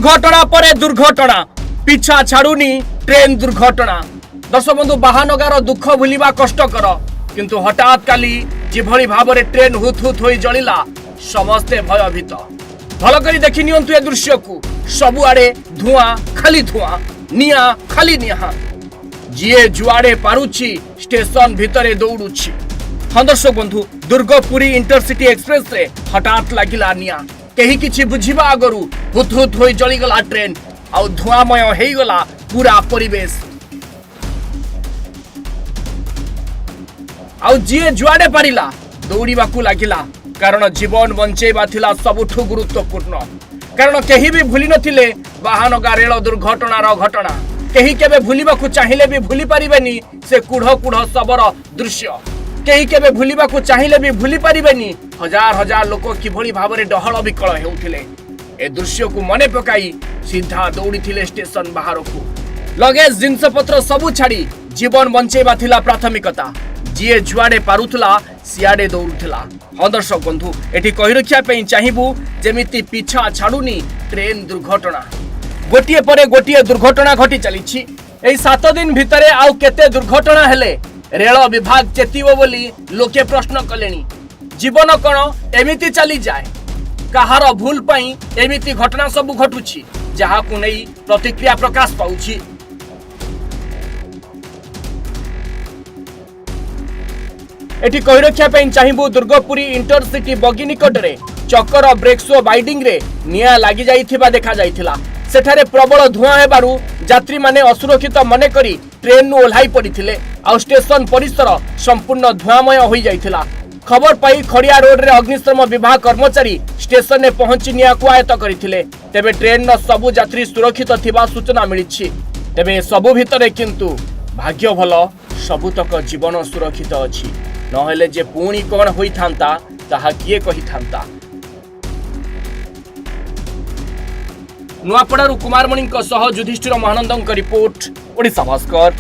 दुर्घटना परे दुर्घटना पिछा छाड़ुनी ट्रेन दुर्घटना। दर्शक बंधु बाहानगार दुख भूलिबा कष्टकर किंतु हठात काली जिभଳି भाबरे ट्रेन हुत हुत होई जलिला समस्ते भयभीत। भल करी देखि नियंतु ए दृश्य को सबुआड़े धुआं खाली धुआं निया खाली निया जीए जुआड़े पारुछि स्टेशन भितरे दौड़ुछि। हाँ दर्शक बंधु दुर्गपुरी इंटरसिटी एक्सप्रेस रे हठात लागिला निया कहीं किछि बुझिबा आगरु हुत हुत होई जलिगला ट्रेन आउ धुआंमय हेगला पूरा परिवेश। आउ जीए जुआड़े पारिला दौड़ाकू लगिला कारण जीवन बंचेबा थिला सबुठु गुरुत्वपूर्ण। कारण कहीं भी भूली नथिले बाहानगा रेल दुर्घटनार घटना कहीं केबे भूलिबाकू चाहिले भी भूली पारिबेनी से कुढ़ कुढ़ सबर दृश्य कहीं केबे भूलिबाकू चाहिले भी भूली पारिबेनी हजार हजार लोक किभଳି भाबरे डहळ विकळ हेउथिले। ए दृश्य को मने पकाई सीधा दौड़ी थिले स्टेशन बाहर को लगेज जिनसपत्र सबु छाड़ी जीवन बंचेबा थिला प्राथमिकता। जीए जुआड़े पारुथला सियाड़े दौड़ुथला। हाँ दर्शक बंधु एठी कहि रखिया पई चाहिबू जेमिति पिछा छाड़ुनी ट्रेन दुर्घटना गोटिए परे गोटिए दुर्घटना घटी चलीछि। एई 7 दिन भितरे आउ केते दुर्घटना हेले रेल विभाग चेतिबो बोली लोके प्रश्न कलेनी। जीवन कोन एमिति चली जाए कहार भूल पाई एमिति घटना सब घटुछि जहाकू नै प्रतिक्रिया प्रकाश पाउछि। एठी कहि रखिया पई चाहिबू दुर्गपुरी इंटरसिटी बगी निकटरे चक्कर ब्रेक्सो बाइडिंग रे निया लागि जाइथिबा देखा जाइथिला। सेठारे प्रबल धुआं हेबारु यात्री माने असुरक्षित मने करी ट्रेन नु ओल्हाई पड़िथिले आ स्टेशन परिसर संपूर्ण धुआंमय होई जाइथिला। खबर पाई खड़िया रोड रे अग्निशम विभाग कर्मचारी स्टेशन ने पहुंची निया को आयत्त करथिले। तेबे ट्रेन न सबु यात्री सुरक्षित थिबा सूचना मिलिछि। तेबे सबु भितरे किंतु भाग्य भल सबुतक जीवन सुरक्षित अछि नहेले जे पुणी कोन होई थांता ताहा किए कहि थांता। नुआपड़ारू कुमारमणि सह युधिष्ठिर महानंदଙ୍କ रिपोर्ट ओडिशा भास्कर।